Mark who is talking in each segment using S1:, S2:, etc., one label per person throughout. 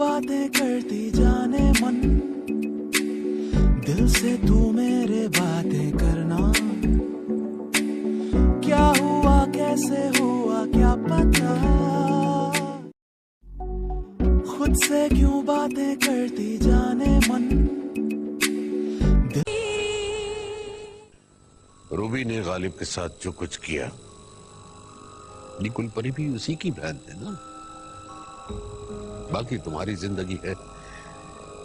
S1: बातें करती जाने मन, दिल से तू मेरे बातें करना। क्या हुआ कैसे हुआ क्या पता, खुद से क्यों बातें करती जाने मन।
S2: रूबी ने गालिब के साथ जो कुछ किया, गुलपरी भी उसी की बहन है ना। बाकी तुम्हारी जिंदगी है,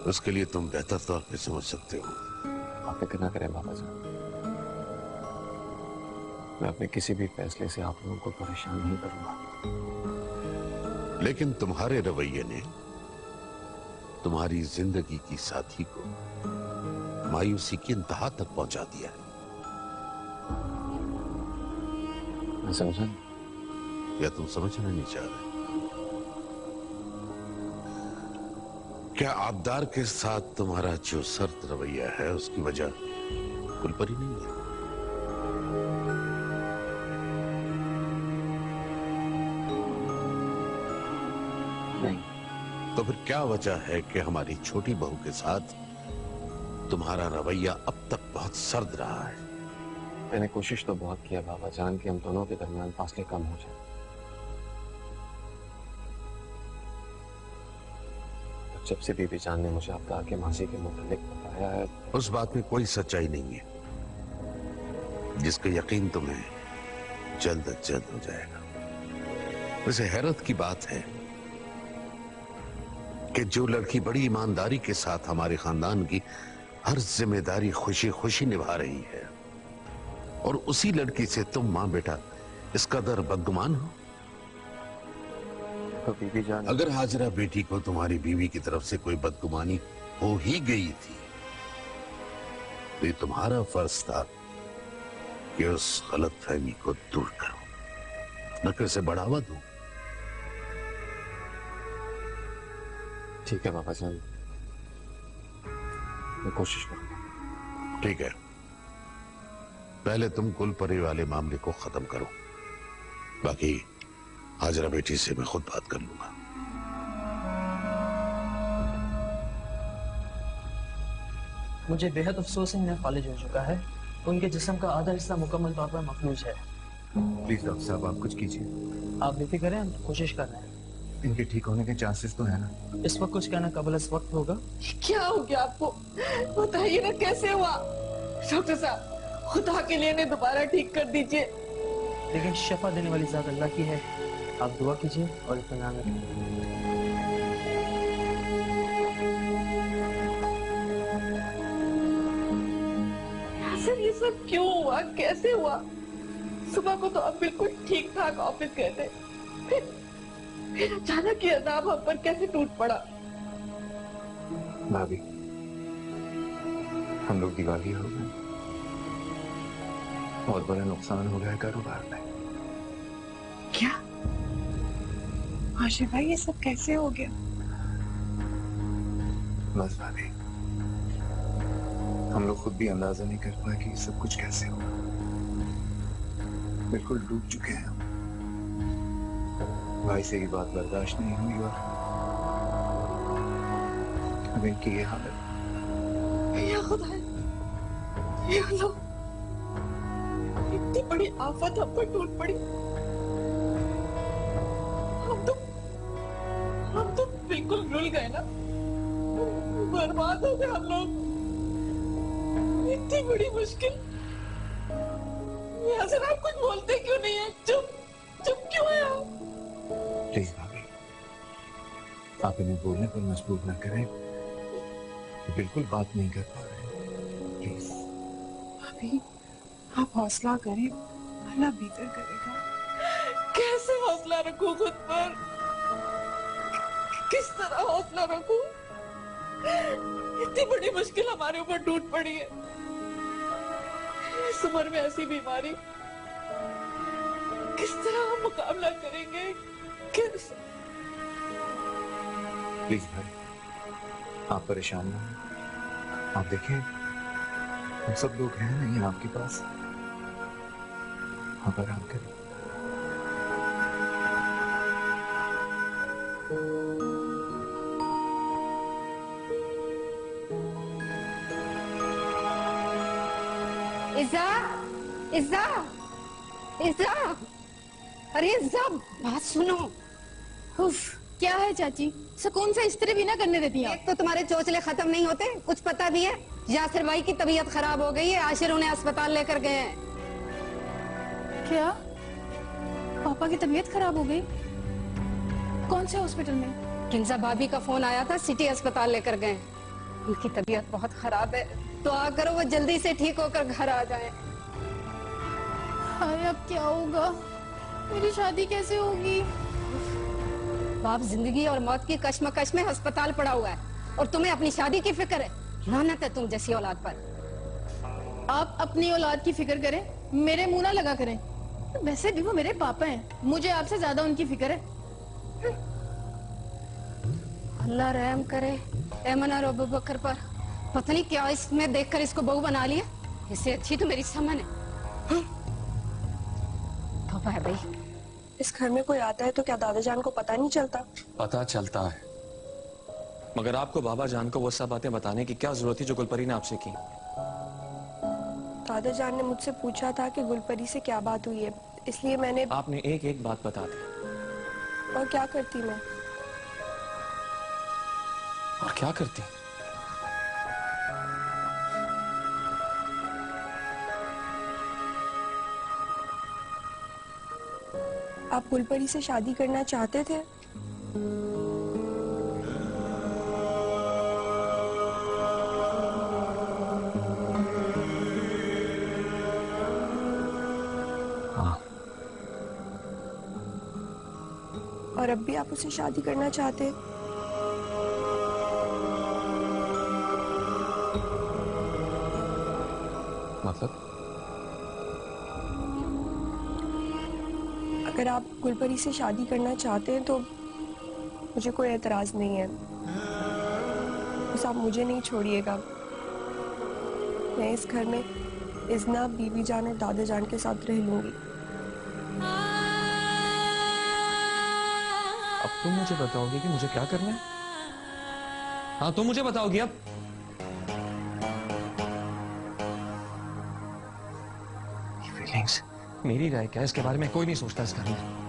S2: उसके लिए तुम बेहतर तौर पे समझ सकते हो।
S3: आप फिक्र ना करें बाबा जान, मैं अपने किसी भी फैसले से आप लोगों को परेशान नहीं करूंगा।
S2: लेकिन तुम्हारे रवैये ने तुम्हारी जिंदगी की साथी को मायूसी की इंतहा तक पहुंचा दिया है।
S3: मैं समझा नहीं।
S2: या तुम समझना नहीं चाह रहे? क्या आबदार के साथ तुम्हारा जो सर्द रवैया है उसकी वजह गुलपरी नहीं है?
S3: नहीं।
S2: तो फिर क्या वजह है कि हमारी छोटी बहू के साथ तुम्हारा रवैया अब तक बहुत सर्द रहा है?
S3: मैंने कोशिश तो बहुत किया बाबा जान कि हम दोनों के दरमियान फासले कम हो जाए। जब से बीबी जान ने मुझे अब्दार के मासी के मुतालिक बताया है,
S2: उस बात में कोई सच्चाई नहीं है जिसका यकीन तुम्हें जल्द अज जल्द हो जाएगा। वैसे हैरत की बात है कि जो लड़की बड़ी ईमानदारी के साथ हमारे खानदान की हर जिम्मेदारी खुशी खुशी निभा रही है, और उसी लड़की से तुम मां बेटा इस कदर बदगुमान हो।
S3: तो बीबी जान,
S2: अगर हाजरा बेटी को तुम्हारी बीवी की तरफ से कोई बदगुमानी हो ही गई थी तो ये तुम्हारा फर्ज था कि उस गलतफहमी को दूर करो, न कि उसे बढ़ावा दो।
S3: ठीक है बाबा जान, मैं कोशिश करूंगा।
S2: ठीक है, पहले तुम गुलपरी वाले मामले को खत्म करो, बाकी हाजरा बेटी से मैं खुद बात कर लूंगा।
S4: मुझे बेहद अफसोस है, इन्हें फालिज हो चुका है। उनके जिस्म का आधा हिस्सा मुकम्मल तौर पर मफलूज है।
S3: प्लीज डॉक्टर साहब आप कुछ कीजिए।
S4: आप बेफिक्र करें, हम कोशिश कर रहे हैं।
S3: इनके ठीक होने के चांसेस तो है ना?
S4: इस वक्त कुछ कहना कबल इस वक्त होगा।
S5: क्या हो गया आपको, बताइए ना कैसे हुआ। डॉक्टर साहब खुदा के लिए इन्हें दोबारा ठीक कर दीजिए।
S4: लेकिन शफा देने वाली जात अल्लाह की है, आप दुआ कीजिए और इत्मीनान रखें।
S5: सर ये सब क्यों हुआ, कैसे हुआ? सुबह को तो अब बिल्कुल ठीक ठाक ऑफिस गए थे, फिर अचानक ये अजाब हम पर कैसे टूट पड़ा?
S3: भाभी, हम लोग दिवालिया हो गए, बहुत बड़ा नुकसान हो गया कारोबार में।
S5: क्या आशिफ भाई, ये सब कैसे हो गया?
S3: बस भाभी, हम लोग खुद भी अंदाजा नहीं कर पाए कि ये सब कुछ कैसे हुआ। बिल्कुल डूब चुके हैं हम। भाई से ये बात बर्दाश्त नहीं हुई और अब इनकी ये हालत।
S5: या खुदा, ये लो, इतनी बड़ी आफत हम पर टूट पड़ी। हम तो बिल्कुल रुल गए ना, बर्बाद हो गए हम लोग। इतनी बड़ी मुश्किल। यासर आप कुछ बोलते क्यों नहीं है? चुप चुप क्यों है आप?
S3: प्लीज भाभी, आप इन्हें बोलने पर मजबूर न करें, बिल्कुल बात नहीं कर पा रहे, प्लीज।
S5: भाभी आप हौसला करें, अल्लाह बेहतर करेगा। कैसे हौसला रखूं खुद पर? किस तरह हौसला रखूं? इतनी बड़ी मुश्किल हमारे ऊपर टूट पड़ी है। इस उम्र में ऐसी बीमारी, किस तरह हम मुकाबला करेंगे? कैसे?
S3: प्लीज भाई, आप परेशान ना हो। आप देखें, हम सब लोग हैं नहीं आपके पास, आप आराम करें।
S6: इज़्ज़ा, इज़्ज़ा, इज़्ज़ा, अरे इज़्ज़ा बात सुनो।
S7: उफ, क्या है चाची, सुकून से इस्त्री भी ना करने देती हैं।
S6: एक तो तुम्हारे चोचले खत्म नहीं होते, कुछ पता भी है? यासिर भाई की तबीयत खराब हो गई है, आशिर उन्हें अस्पताल लेकर गए हैं।
S7: क्या? पापा की तबीयत खराब हो गई? कौन से हॉस्पिटल में?
S6: किंजा भाभी का फोन आया था, सिटी अस्पताल लेकर गए। उनकी तबीयत बहुत खराब है, दुआ करो वो जल्दी से ठीक होकर घर आ जाए।
S7: हाय, अब क्या होगा? मेरी शादी कैसे होगी?
S6: बाप जिंदगी और मौत की कश्मकश में अस्पताल पड़ा हुआ है और तुम्हें अपनी शादी की फिक्र है। लानत है तुम जैसी औलाद पर।
S7: आप अपनी औलाद की फिक्र करें, मेरे मुंह ना लगा करें। वैसे भी वो मेरे पापा हैं, मुझे आपसे ज्यादा उनकी फिक्र है।
S6: अल्लाह रहम करे ऐमन और अबू बकर पर। पता नहीं क्या इसमें देखकर इसको बहू बना लिया। इससे अच्छी तो मेरी समन है। तौबा है भाई।
S5: इस घर में कोई आता है तो क्या दादा जान को पता नहीं चलता?
S8: पता चलता है, मगर आपको बाबा जान को वो सब बातें बताने की क्या जरूरत थी जो गुलपरी ने आपसे की?
S5: दादा जान ने मुझसे पूछा था कि गुलपरी से क्या बात हुई है, इसलिए मैंने।
S8: आपने एक एक बात बता दी।
S5: और क्या करती मैं?
S8: और क्या करती?
S5: आप गुलपरी से शादी करना चाहते थे?
S8: हाँ।
S5: और अब भी आप उससे शादी करना चाहते?
S8: मतलब?
S5: अगर आप गुलपरी से शादी करना चाहते हैं तो मुझे कोई एतराज नहीं है, बस आप मुझे नहीं छोड़िएगा। मैं इस घर में इज़्ना, बीवी जान और दादा जान के साथ रह लूंगी।
S8: अब तुम मुझे बताओगी कि मुझे क्या करना है? हाँ, तुम मुझे बताओगी अब। फीलिंग्स, मेरी राय क्या है इसके बारे में कोई नहीं सोचता इस घर में।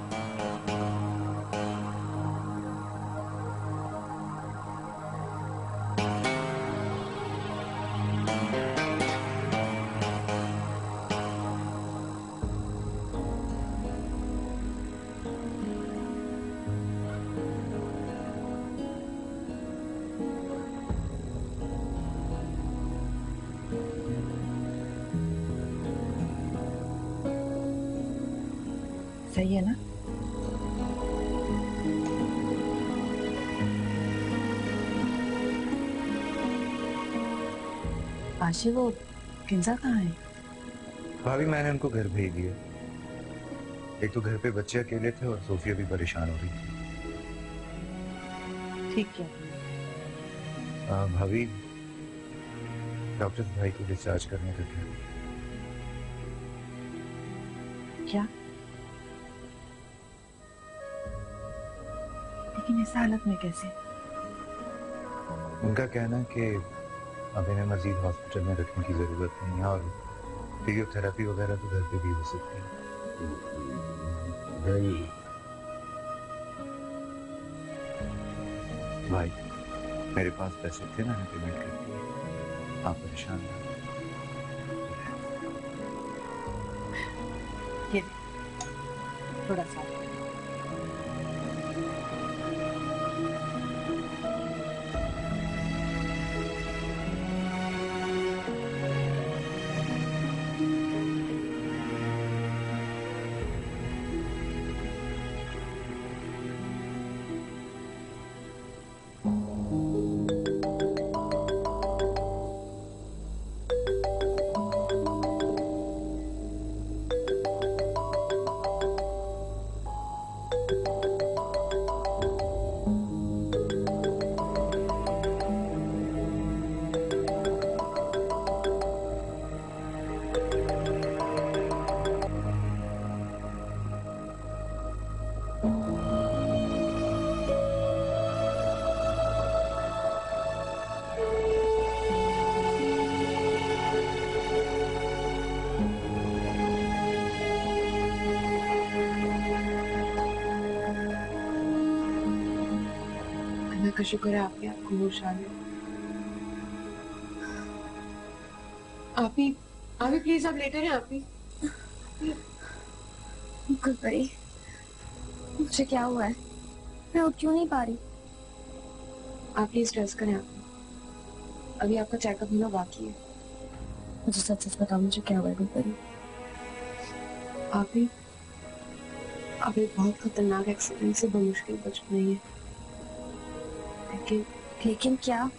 S9: सही है ना? आशी, वो किंजा कहाँ है?
S3: भाभी, मैंने उनको घर भेज दिया। एक तो घर पे बच्चे अकेले थे और सोफिया भी परेशान हो रही थी।
S9: ठीक है।
S3: भाभी, डॉक्टर भाई को डिस्चार्ज करने का क्या?
S9: क्या? लेकिन इस हालत में कैसे?
S3: उनका कहना है कि अब इन्हें मजीद हॉस्पिटल में रखने की जरूरत नहीं है और फिजियोथेरेपी वगैरह तो घर पे भी हो सकती है। भाई, मेरे पास पैसे थे, मैंने पेमेंट कर दिया। आप परेशान हैं?
S9: ये थोड़ा सा।
S5: का शुक्र है आपके आपको होश आ गया। आप ही प्लीज आप लेटे रहे। आप ही
S10: गुलपरी, मुझे क्या हुआ है? मैं उठ क्यों नहीं पा रही?
S5: आप प्लीज रेस्ट करें। आप अभी आपका चेकअप होना बाकी है।
S10: मुझे सच सच बताओ, मुझे क्या हुआ है गुलपरी?
S5: आप एक बहुत खतरनाक एक्सीडेंट से बमुश्किल बच गई है।
S10: लेकिन क्या?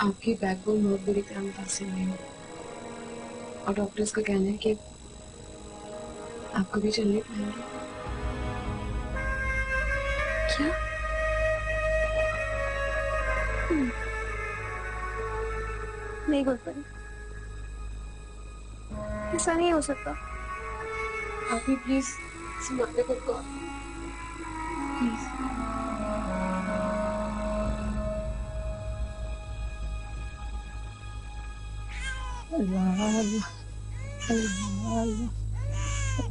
S5: आपकी बैकबोन बहुत बुरी तरह मुतासिर हुई है और डॉक्टर्स का कहना है कि आप कभी चल नहीं पाएंगे।
S10: क्या? नहीं गुलपरी, ऐसा नहीं हो सकता।
S5: आप ही प्लीज संभाले खुद को प्लीज।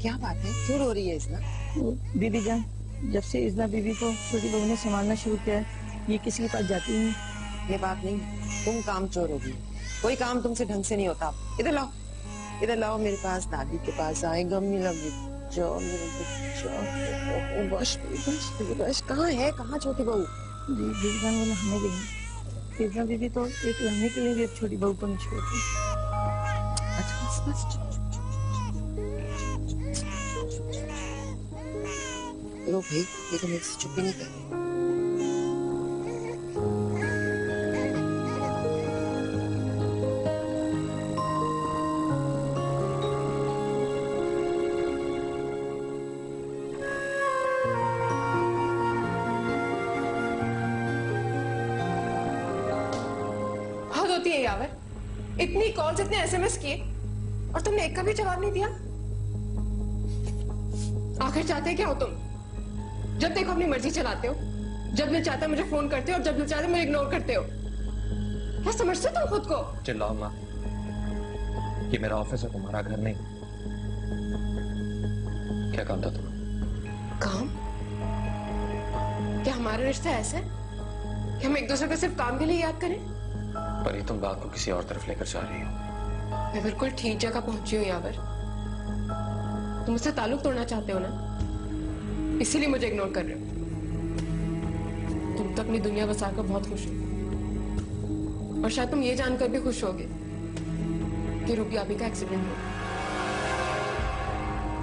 S9: क्या बात है, क्यों रो रही है इजना?
S4: बीबी जान, जब से इजना बीबी को छोटी बहू ने संभालना शुरू किया है, ये किसी के पास जाती नहीं।
S9: ये बात नहीं, तुम काम चोर होगी। कोई काम तुमसे ढंग से नहीं होता। इधर लाओ, इधर लाओ मेरे पास, दादी के पास आएगा। मेरा बच्चा, मेरा बच्चा। बस बस बस, कहाँ है, कहाँ छोटी बहू?
S4: जी बीबी जान, वो हमें देंगे। इजना बीबी तो एक लम्हे के लिए भी एक छोटी बहू को नहीं छोड़ती।
S9: अच्छा बस बस, रो भाई, ये तो मेरे से चुप ही नहीं कर रही।
S5: हद होती है यावर, इतनी कॉल्स, इतने एसएमएस किए और तुमने एक का भी जवाब नहीं दिया। आखिर चाहते क्या हो तुम? जब देखो अपनी मर्जी चलाते हो, जब दिल चाहता है मुझे फोन करते हो और जब दिल चाहता है मुझे इग्नोर करते हो। क्या समझते हो तुम खुद को?
S8: चिल्लाओ माँ, ये मेरा ऑफिस है, तुम्हारा घर नहीं। क्या काम था तुम्हें?
S5: काम? क्या हमारा रिश्ता ऐसा है कि हम एक दूसरे को सिर्फ काम के लिए याद करें?
S8: पर ये तुम बात को किसी और तरफ लेकर जा रही हो।
S5: मैं बिल्कुल ठीक जगह पहुंची हूँ यावर। तुम मुझसे ताल्लुक तोड़ना चाहते हो ना, इसीलिए मुझे इग्नोर कर रहे हो। तुम तो अपनी दुनिया बसाकर बहुत खुश हो और शायद तुम ये जानकर भी खुश होगे कि रूबी अभी का एक्सीडेंट हो।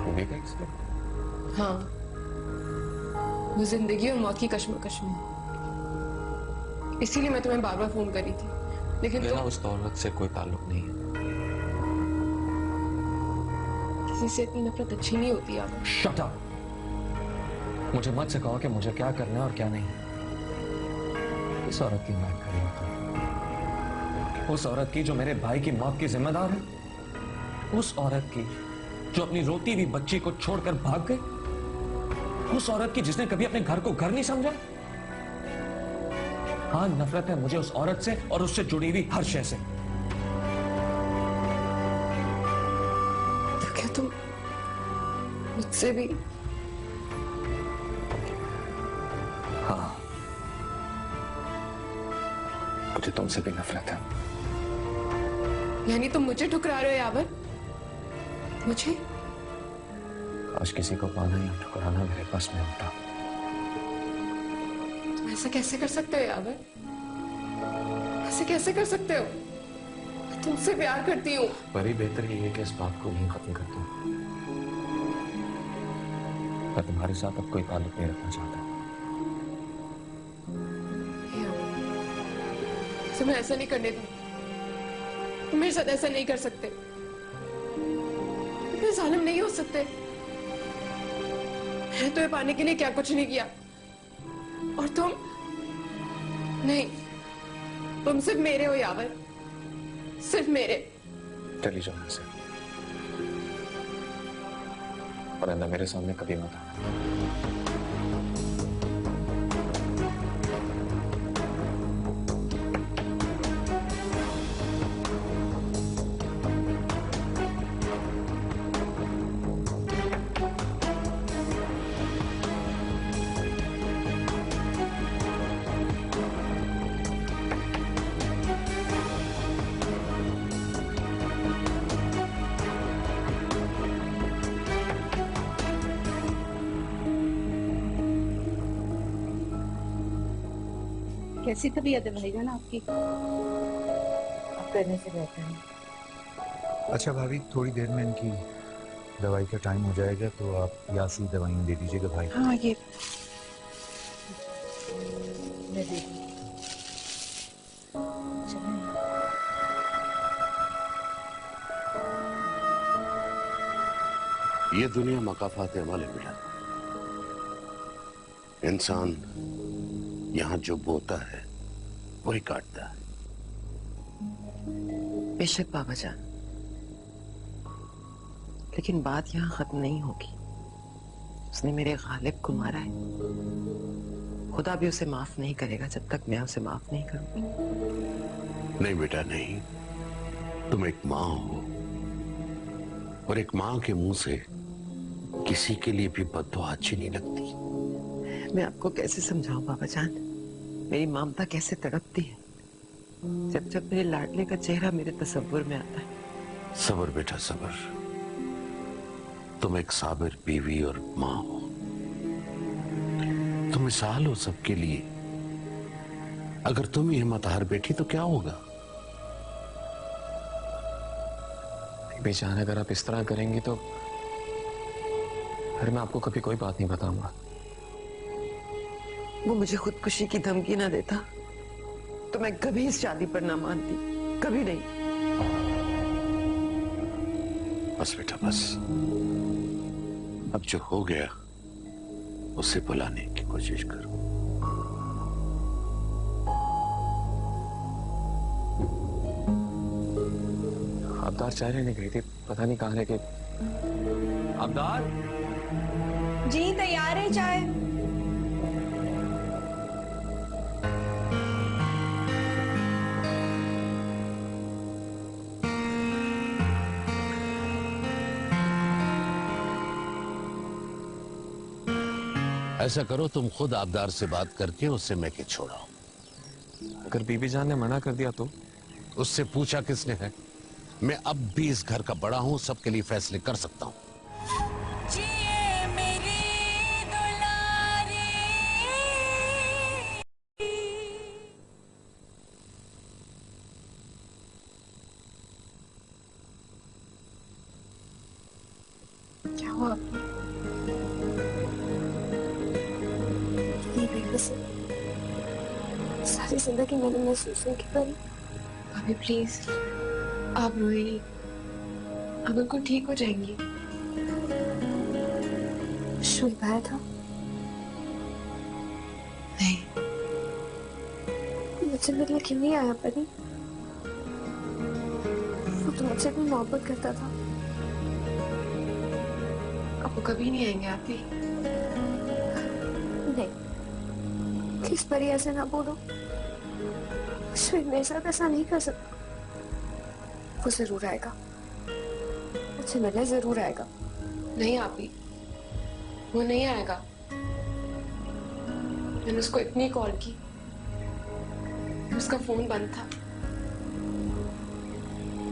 S8: रूबी का एक्सीडेंट?
S5: हाँ, वो जिंदगी और मौत की कश्मकश में। इसीलिए मैं तुम्हें बार बार फोन करी थी, लेकिन
S8: मेरा उस औरत से कोई ताल्लुक नहीं है।
S5: किसी से इतनी नफरत अच्छी नहीं होती यार।
S8: Shut up! मुझे मत सिखाओ कि मुझे क्या करना है और क्या नहीं। इस औरत की बात कर रही हो तुम? उस औरत की जो मेरे भाई की मौत की जिम्मेदार है? उस औरत की जो अपनी रोती हुई बच्ची को छोड़कर भाग गई? उस औरत की जिसने कभी अपने घर को घर नहीं समझा? हाँ, नफरत है मुझे उस औरत से और उससे जुड़ी हुई हर शय से।
S5: तो क्या तुम मुझसे भी?
S8: हाँ, मुझे तुमसे भी नफरत है।
S5: यानी तुम मुझे ठुकरा रहे हो यावर? मुझे?
S8: आज किसी को पाना या ठुकराना मेरे पास में होता।
S5: तुम ऐसा कैसे कर सकते हो यावर? ऐसे कैसे कर सकते हो? मैं तुमसे प्यार करती हूँ।
S8: बड़ी बेहतर ये है कि इस बात को यहीं खत्म कर दूं। मैं तुम्हारे साथ अब कोई ताल्लुक नहीं रखना चाहता।
S5: तुम्हें ऐसा नहीं करने दूँ। तुम मेरे साथ ऐसा नहीं कर सकते। तुम जालिम नहीं हो सकते। मैंने तुम्हें पाने के लिए क्या कुछ नहीं किया और तुम नहीं, तुम सिर्फ मेरे हो यावर, सिर्फ मेरे।
S8: चली जाओ यहाँ से, और अंदर मेरे सामने कभी मत आना।
S7: कैसी तबीयत है भाईजान आपकी?
S9: अब करने से बेहतर है।
S3: अच्छा भाभी, थोड़ी देर में इनकी दवाई का टाइम हो जाएगा तो आप यासी दवाइयाँ दे दीजिएगा भाई।
S9: हाँ ये मैं दे दूँ।
S2: ये दुनिया मकाफात अमल है बेटा। इंसान यहाँ जो बोता है वही काटता है।
S9: बेशक बाबा जान, लेकिन बात यहाँ खत्म नहीं होगी। उसने मेरे गालिब को मारा है, खुदा भी उसे माफ नहीं करेगा जब तक मैं उसे माफ नहीं करूंगी।
S2: नहीं बेटा नहीं, तुम एक माँ हो और एक माँ के मुंह से किसी के लिए भी बद्दुआ अच्छी नहीं लगती।
S9: मैं आपको कैसे समझाऊं बाबा जान, मेरी ममता कैसे तड़पती है जब जब मेरे लाडले का चेहरा मेरे तस्वुर में आता है।
S2: सब्र बेटा सब्र, तुम एक साबिर बीवी और माँ हो, तुम मिसाल हो सबके लिए। अगर तुम ही हिम्मत हार बैठी तो क्या होगा?
S8: बेचान अगर आप इस तरह करेंगी तो फिर मैं आपको कभी कोई बात नहीं बताऊंगा।
S9: वो मुझे खुदकुशी की धमकी ना देता तो मैं कभी इस शादी पर ना मानती, कभी नहीं।
S2: बस बेटा बस, अब जो हो गया उसे भुलाने की कोशिश करो।
S8: अब्दार चाय लेने गई थी, पता नहीं कहाँ लेके। अब्दार
S5: जी तैयार है चाय।
S2: ऐसा करो तुम खुद आबदार से बात करके उससे मैं के छोड़ाओ।
S8: अगर बीबी जान ने मना कर दिया तो?
S2: उससे पूछा किसने है? मैं अब भी इस घर का बड़ा हूं, सबके लिए फैसले कर सकता हूं।
S5: क्या हुआ? सारी जिंदगी मैंने महसूस नहीं की पर
S10: भाभी प्लीज आप रोए नहीं, आप बिल्कुल ठीक हो जाएंगी।
S5: शुभ आया था?
S10: नहीं।
S5: मुझसे मिलने क्यों नहीं आया परी? वो तो मुझसे भी मोहब्बत करता था।
S10: अब वो कभी नहीं आएंगे आप भी?
S5: नहीं प्लीज परी ऐसे ना बोलो, शुभ मेरे साथ ऐसा नहीं कर सकता। वो जरूर आएगा, मुझसे मिलने जरूर आएगा।
S10: नहीं आप भी, वो नहीं आएगा। मैंने उसको इतनी कॉल की, उसका फोन बंद था।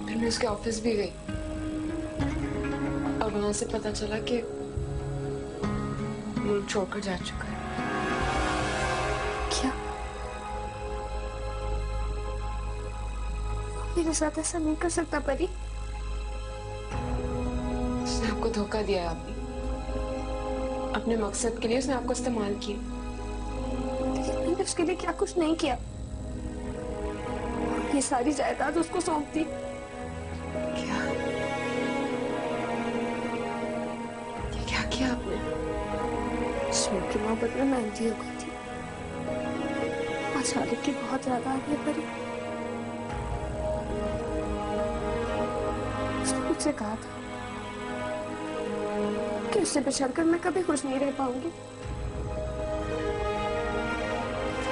S10: फिर मैं उसके ऑफिस भी गई और वहां से पता चला कि वो छोड़कर जा चुका है।
S5: क्या? मेरे साथ ऐसा नहीं कर सकता परी।
S10: उसने आपको धोखा दिया है। आप भी अपने मकसद के लिए उसने आपको इस्तेमाल किया।
S5: मैंने उसके लिए क्या कुछ नहीं किया। ये सारी जायदाद उसको सौंप दी।
S10: क्या ये क्या किया आपने?
S5: शुभ की मोहब्बत में मैं अंधी हो गई थी। आज खालिद की बहुत याद आ रही है परी। उसने मुझसे कहा था कि उससे बिछड़कर मैं कभी खुश नहीं रह पाऊंगी।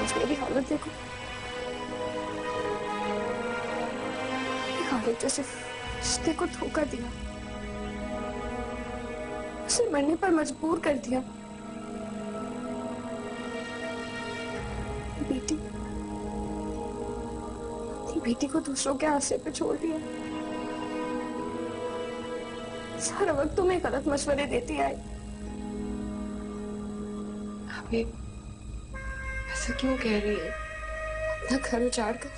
S5: आज मेरी हालत देखो। खालिद जैसे रिश्ते को धोखा दिया, उसे मरने पर मजबूर कर दिया। बेटी, अपनी बेटी को दूसरों के आशे पे छोड़ दिया। सारा वक्त तुम्हें गलत मशवरे देती आई।
S10: अभी ऐसा क्यों कह रही है? अपना घर उजाड़ कर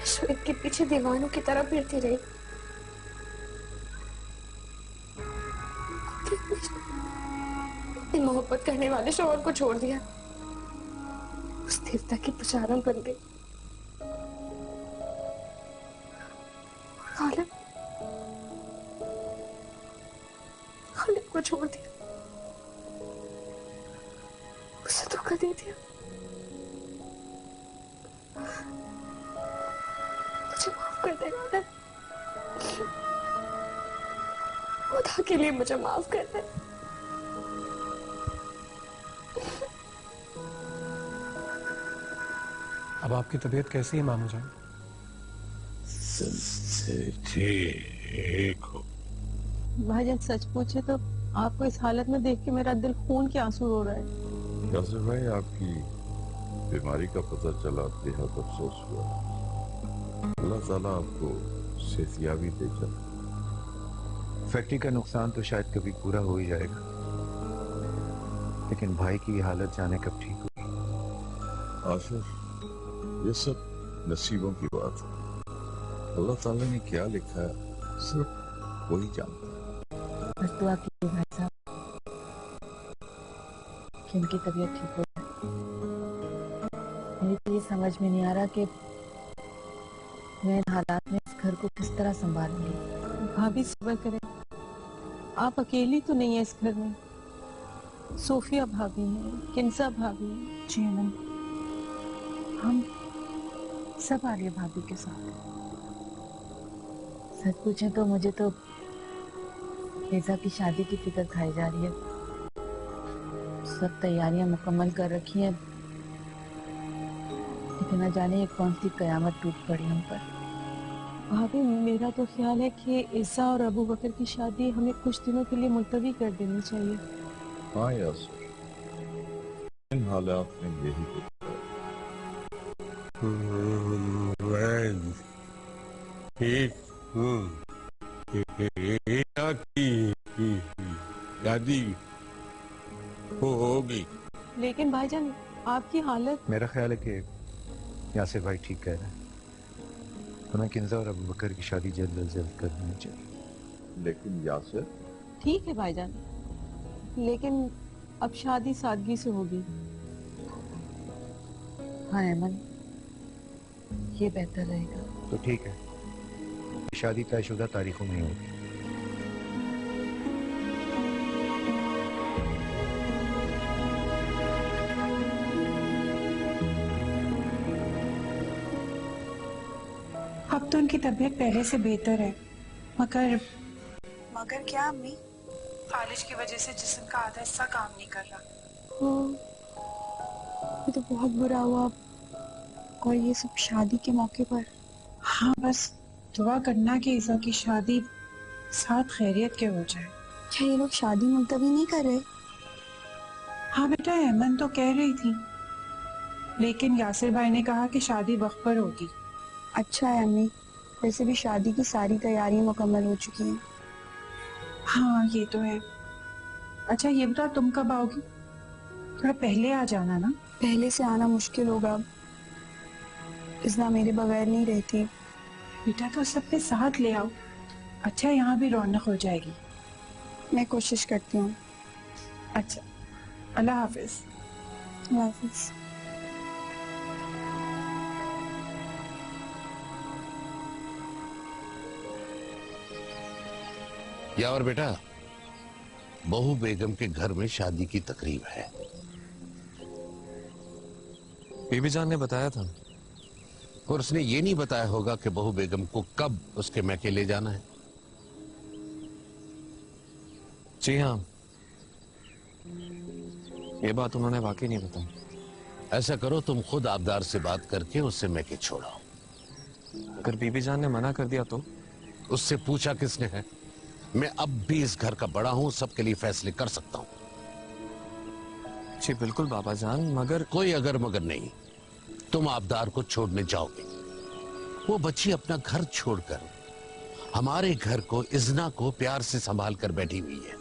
S10: श्वेत के पीछे दीवानों की तरह फिरती रही। अपनी मोहब्बत करने वाले शौहर को छोड़ दिया, उस देवता की पुजारन बन गई। गालिब को छोड़ दिया, उसे धोखा दे दिया। मुझे माफ कर दे गालिब, खुदा के लिए मुझे माफ कर दे।
S11: अब आपकी तबीयत कैसी है मामू जान?
S2: ठीक हो?
S5: भाईजान सच पूछे तो आपको इस हालत में देख के मेरा दिल खून के आंसू रो रहा है।
S12: यासिर भाई, आपकी बीमारी का पता चला बेहद अफसोस हुआ। अल्लाह ताला आपको सेहतियाबी दे चला।
S3: फैक्ट्री का नुकसान तो शायद कभी पूरा हो ही जाएगा, लेकिन भाई की हालत जाने कब ठीक होगी।
S12: आशिर, ये सब नसीबों की बात है। अल्लाह ताला ने क्या लिखा है सिर्फ वही जानता है।
S13: बस दुआ कीजिए भाई साहब कि उनकी तबीयत ठीक हो जाए। मेरी तो ये समझ में नहीं आ रहा कि मैं इन हालात में इस घर को किस तरह संभालूंगी।
S5: भाभी सब्र करें, आप अकेली तो नहीं है इस घर में। सोफिया भाभी हैं, किंसा भाभी हैं,
S7: चेयरमैन, हम सब आलिया भाभी के साथ।
S13: सच पूछें तो मुझे तो फेजा की शादी की फिक्र खाई जा रही है। सब तैयारियां मुकम्मल कर रखी हैं, लेकिन न जाने ये कौन सी कयामत टूट पड़ी हम पर।
S5: भाभी मेरा तो ख्याल है कि ईसा और अबू बकर की शादी हमें कुछ दिनों के लिए मुलतवी कर देनी चाहिए।
S12: हाँ यासिर, इन हालात में यही कुछ
S2: शादी होगी,
S5: लेकिन भाईजान आपकी हालत।
S3: मेरा ख्याल है कि यासिर भाई ठीक कह रहे हैं, हमें किंजा और अबू बकर की शादी जल्द अज जल्द कर देनी चाहिए।
S12: लेकिन यासिर,
S5: ठीक है भाईजान, लेकिन अब शादी सादगी से होगी।
S13: हाँ अमन, ये बेहतर रहेगा।
S3: तो ठीक है, शादी तयशुदा तारीखों में होगी।
S7: अब तो उनकी तबीयत पहले से बेहतर है, मगर क्या अम्मी, फालिज की वजह से जिस्म का आधा हिस्सा काम नहीं कर रहा।
S5: ये तो बहुत बुरा हुआ, और ये सब शादी के मौके पर।
S7: हाँ, बस दुआ करना कि ईसा की शादी साथ खैरियत के हो जाए।
S5: क्या ये लोग शादी मुलतवी नहीं कर रहे?
S7: हाँ बेटा, अमन तो कह रही थी, लेकिन यासिर भाई ने कहा कि शादी वक्त पर होगी।
S5: अच्छा है अम्मी, वैसे भी शादी की सारी तैयारियां मुकम्मल हो चुकी हैं।
S7: हाँ ये तो है। अच्छा ये बता, तुम कब आओगी? थोड़ा पहले आ जाना ना।
S5: पहले से आना मुश्किल होगा, इज़्ना मेरे बगैर नहीं रहती।
S7: बेटा तो सबके साथ ले आओ, अच्छा यहाँ भी रौनक हो जाएगी।
S5: मैं कोशिश करती हूँ।
S7: अच्छा, अल्लाह हाफिज।
S5: अल्लाह हाफिज।
S2: यावर बेटा, बहू बेगम के घर में शादी की तकरीब है।
S8: बीबी जान ने बताया था,
S2: और उसने ये नहीं बताया होगा कि बहू बेगम को कब उसके मैके ले जाना है।
S8: जी हाँ, ये बात उन्होंने वाकई नहीं बताई।
S2: ऐसा करो, तुम खुद आबदार से बात करके उससे मैके छोड़ाओ।
S8: अगर बीबी जान ने मना कर दिया तो?
S2: उससे पूछा किसने है? मैं अब भी इस घर का बड़ा हूं, सबके लिए फैसले कर सकता हूं।
S8: जी बिल्कुल बाबा जान, मगर
S2: कोई अगर मगर नहीं। तुम आबदार को छोड़ने जाओगे। वो बच्ची अपना घर छोड़कर हमारे घर को, इज़्ना को प्यार से संभाल कर बैठी हुई है,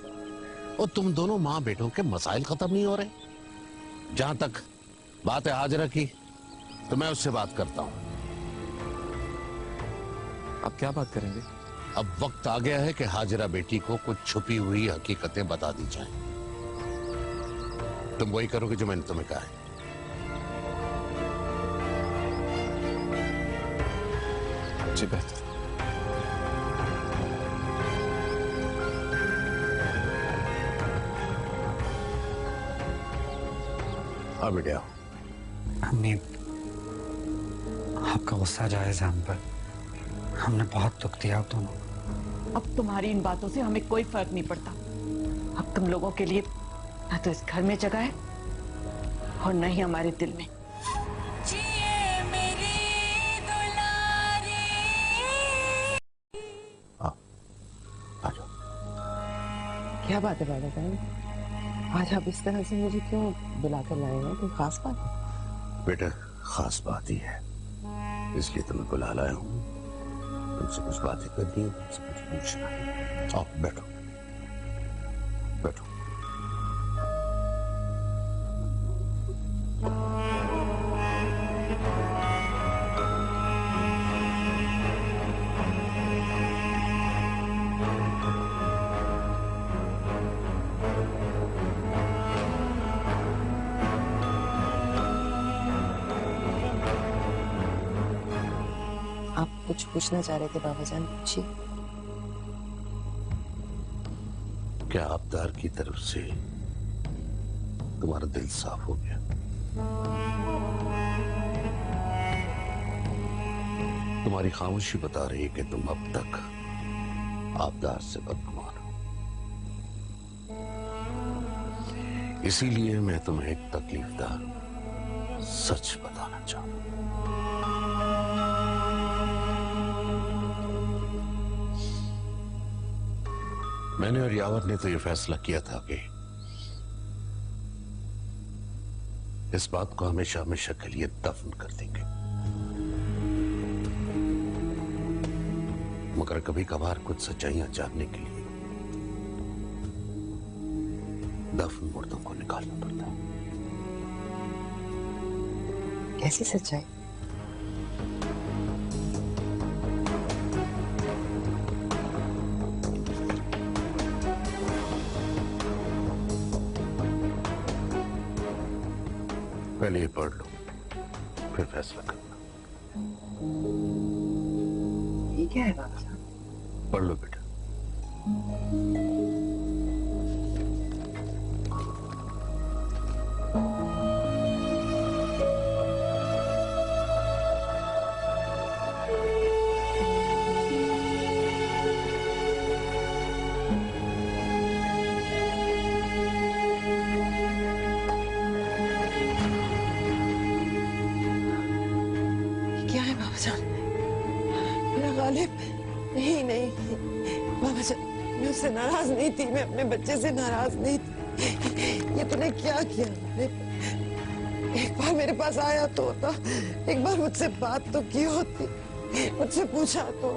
S2: और तुम दोनों माँ बेटों के मसाइल खत्म नहीं हो रहे। जहां तक बात है हाजरा की, तो मैं उससे बात करता हूं।
S8: आप क्या बात करेंगे?
S2: अब वक्त आ गया है कि हाजिरा बेटी को कुछ छुपी हुई हकीकतें बता दी जाएं। तुम वही करोगे जो मैंने तुम्हें कहा है।
S8: जी बेहतर।
S2: हाँ बेटा।
S14: अम्मी, आपका गुस्सा जायज है हम पर। हमने बहुत दुख दिया आप दोनों।
S13: अब तुम्हारी इन बातों से हमें कोई फर्क नहीं पड़ता। अब तुम लोगों के लिए न तो इस घर में जगह है और न ही हमारे दिल में। क्या बात है बाबा जान, आज आप इस तरह से मुझे क्यों बुलाकर लाए हैं? कोई खास बात है?
S2: बेटा खास बात ही है, इसलिए तुम्हें बुला लाया हूँ। तुमसे कुछ बातें करनी है, तुमसे कुछ पूछना है। आओ बैठो बैठो।
S9: आप कुछ पूछना चाह रहे थे बाबा जान, पूछिए।
S2: क्या आबदार की तरफ से तुम्हारा दिल साफ हो गया? तुम्हारी खामोशी बता रही है कि तुम अब तक आबदार से बदगुमान हो। इसीलिए मैं तुम्हें एक तकलीफदार सच बताना चाहूं। मैंने और यावर ने तो यह फैसला किया था कि इस बात को हमेशा हमेशा के लिए दफन कर देंगे, मगर कभी कभार कुछ सच्चाइयां जानने के लिए दफन मुर्दों को निकालना पड़ता है।
S9: कैसी सच्चाई?
S2: पहले ये पढ़ लो, फिर फैसला करना।
S9: ये क्या है बाबा साहब?
S2: पढ़ लो बेटा।
S9: क्या है बाबा जान? मेरा गालिब नहीं नहीं बाबा जान, मैं उससे नाराज नहीं थी, मैं अपने बच्चे से नाराज नहीं थी। ये तूने क्या किया? एक बार मेरे पास आया तो होता, एक बार मुझसे बात तो की होती, मुझसे पूछा तो।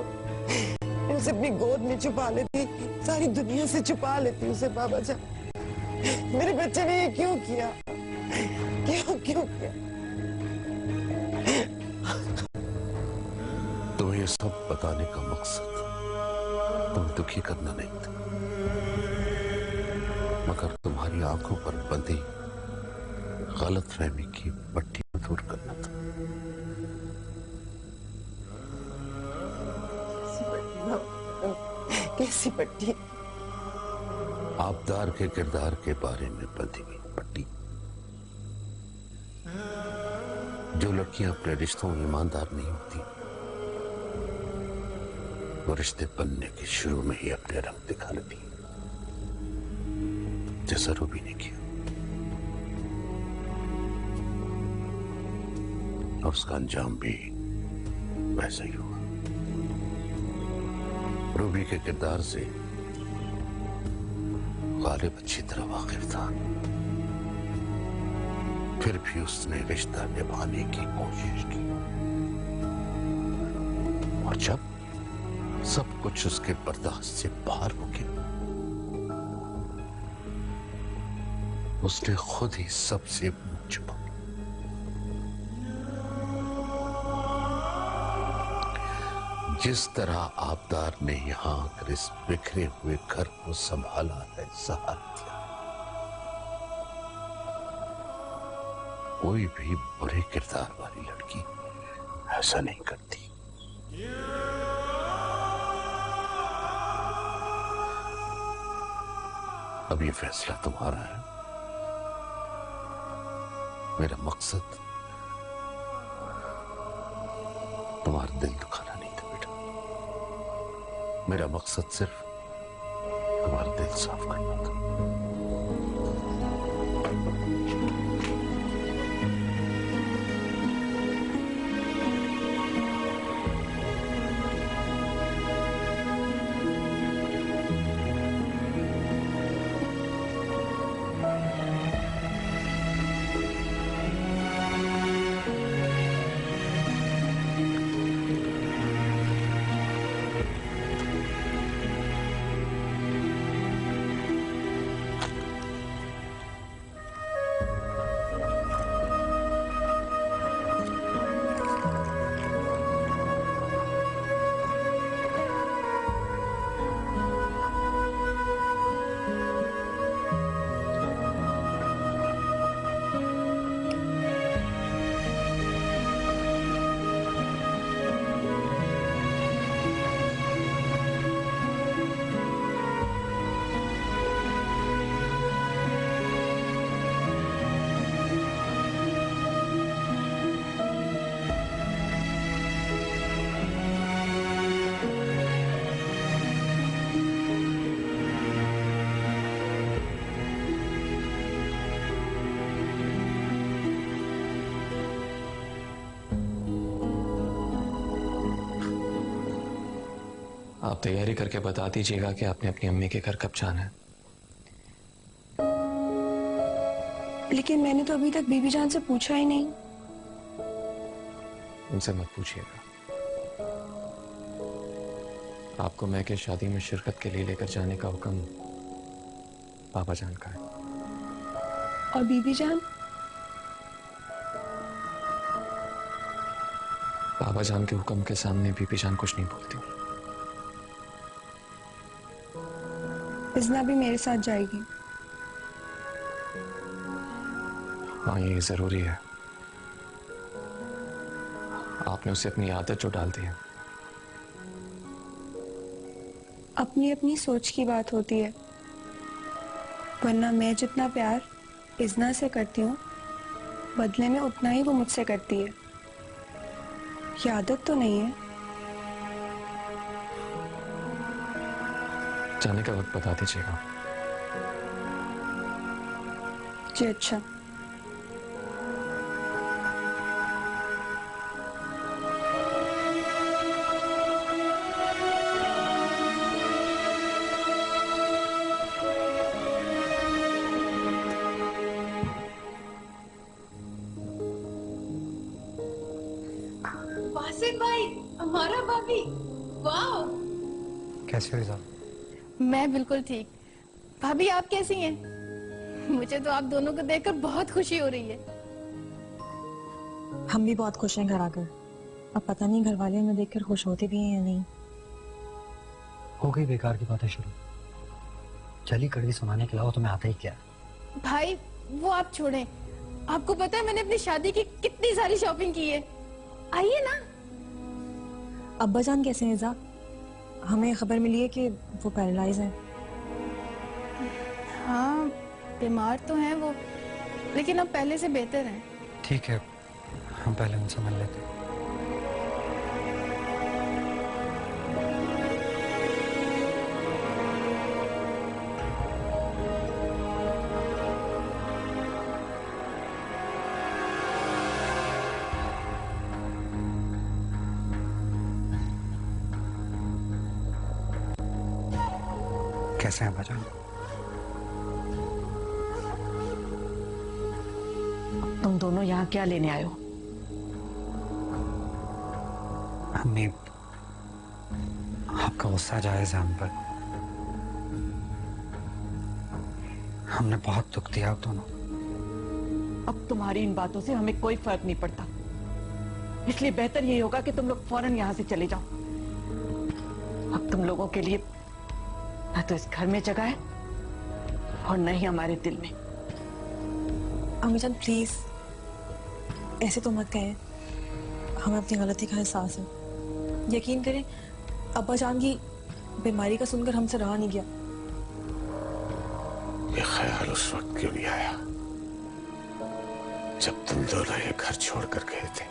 S9: मैं उसे अपनी गोद में छुपा लेती, सारी दुनिया से छुपा लेती उसे बाबा जान। मेरे बच्चे ने ये क्यों किया? क्यों किया?
S2: तुम्हें ये सब बताने का मकसद तुम्हें दुखी करना नहीं था, मगर तुम्हारी आंखों पर बंधी गलतफहमी की पट्टी दूर करना था।
S9: कैसी पट्टी?
S2: आबदार के किरदार के बारे में बंधी हुई पट्टी। जो लड़कियां अपने रिश्तों में ईमानदार नहीं होती, वो रिश्ते बनने के शुरू में ही अपने रंग दिखा लेती, जैसा रूबी ने किया। और उसका अंजाम भी वैसा ही हुआ। रूबी के किरदार से गालिब अच्छी तरह वाकिफ था, फिर भी उसने रिश्ता निभाने की कोशिश की। और जब सब कुछ उसके बर्दाश्त से बाहर हो गया, उसने खुद ही सबसे मुंह छुपा। जिस तरह आबदार ने यहां आकर इस बिखरे हुए घर को संभाला है, सहारा दिया, कोई भी बुरे किरदार वाली लड़की ऐसा नहीं करती। अब ये फैसला तुम्हारा है। मेरा मकसद तुम्हारा दिल दुखाना नहीं था बेटा। मेरा मकसद सिर्फ तुम्हारा दिल साफ करना था।
S8: आप तैयारी करके बता दीजिएगा कि आपने अपनी अम्मी के घर कब जाना है।
S5: लेकिन मैंने तो अभी तक बीबी जान से पूछा ही नहीं।
S8: उनसे मत पूछिएगा। आपको मैं के शादी में शिरकत के लिए लेकर जाने का हुक्म पापा जान का है।
S5: और बीबी जान?
S8: पापा जान के हुक्म के सामने बीबी जान कुछ नहीं बोलती।
S5: इज़ना भी मेरे साथ जाएगी।
S8: हाँ, ये जरूरी है। आपने उसे अपनी आदत जो डाल दी है।
S5: अपनी अपनी सोच की बात होती है, वरना मैं जितना प्यार इज़ना से करती हूँ, बदले में उतना ही वो मुझसे करती है। ये आदत तो नहीं है।
S8: जाने का वक्त बता दीजिएगा।
S5: जी अच्छा।
S10: वासिफ भाई, हमारा भाभी, वाह।
S14: कैसे हो साहब?
S10: मैं बिल्कुल ठीक। भाभी आप कैसी हैं? मुझे तो आप दोनों को देखकर बहुत खुशी हो रही है।
S13: हम भी बहुत खुश हैं घर आकर। अब पता नहीं घर वाले हमें देखकर खुश होते भी हैं या नहीं।
S14: हो गई बेकार की बातें शुरू। चली कड़वी सुनाने के अलावा तुम्हें आता ही क्या?
S10: भाई वो आप छोड़ें। आपको पता है मैंने अपनी शादी की कितनी सारी शॉपिंग की है। आइए ना।
S13: अब्बा जान कैसे हैं ज़ा? हमें खबर मिली है कि वो पैरालाइज हैं।
S10: हाँ बीमार तो हैं वो, लेकिन अब पहले से बेहतर हैं।
S14: ठीक है, हम पहले उनसे मिल लेते हैं। कैसे हैं भाईजान?
S13: तुम दोनों यहाँ क्या लेने आए हो?
S14: अम्मी, आपका गुस्सा जायज है हम पर। हमने बहुत दुख दिया आप दोनों।
S15: अब तुम्हारी इन बातों से हमें कोई फर्क नहीं पड़ता, इसलिए बेहतर यही होगा कि तुम लोग फौरन यहाँ से चले जाओ। अब तुम लोगों के लिए न तो इस घर में जगह है और न ही हमारे दिल में।
S7: अम्मी जान प्लीज ऐसे तो मत कहें, हमें अपनी गलती का एहसास है। यकीन करें अब्बा जान की बीमारी का सुनकर हमसे रहा नहीं गया।
S2: ये ख्याल उस वक्त क्यों नहीं आया जब तुम दोनों ये घर छोड़कर गए थे?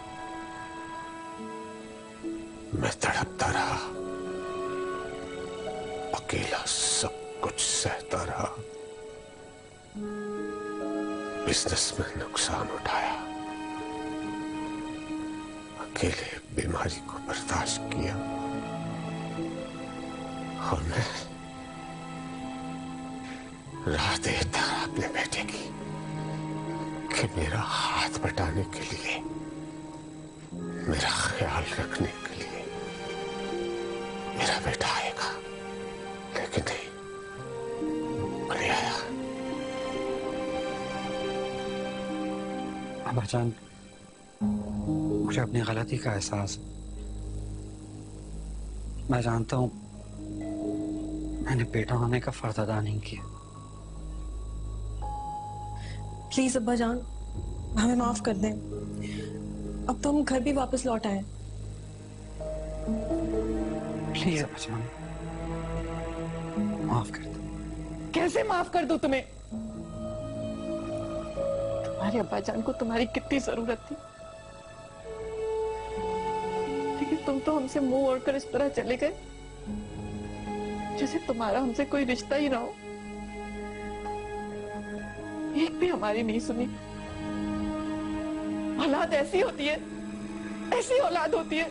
S2: मैं तड़पता रहा, अकेला सब कुछ सहता रहा, बिजनेस में नुकसान उठाया, अकेले बीमारी को बर्दाश्त किया और मैं राह देखता रहा अपने बेटे की कि मेरा हाथ बटाने के लिए, मेरा ख्याल रखने के लिए मेरा बेटा आएगा, लेकिन नहीं, नहीं आया।
S14: अब्बा जान मुझे अपनी गलती का एहसास है। मैं जानता हूं मैंने बेटा होने का फर्ज अदा नहीं किया।
S7: प्लीज अब्बा जान हमें माफ कर दें, अब तो हम घर भी वापस लौट आए।
S14: प्लीज अब्बा जान माफ कर दो।
S15: कैसे माफ कर दूं तुम्हें? तुम्हारे अब्बा जान को तुम्हारी कितनी जरूरत थी, लेकिन तुम तो हमसे मुंह ओढ़कर इस तरह चले गए जैसे तुम्हारा हमसे कोई रिश्ता ही ना हो। एक भी हमारी नहीं सुनी। औलाद ऐसी होती है, ऐसी औलाद होती है।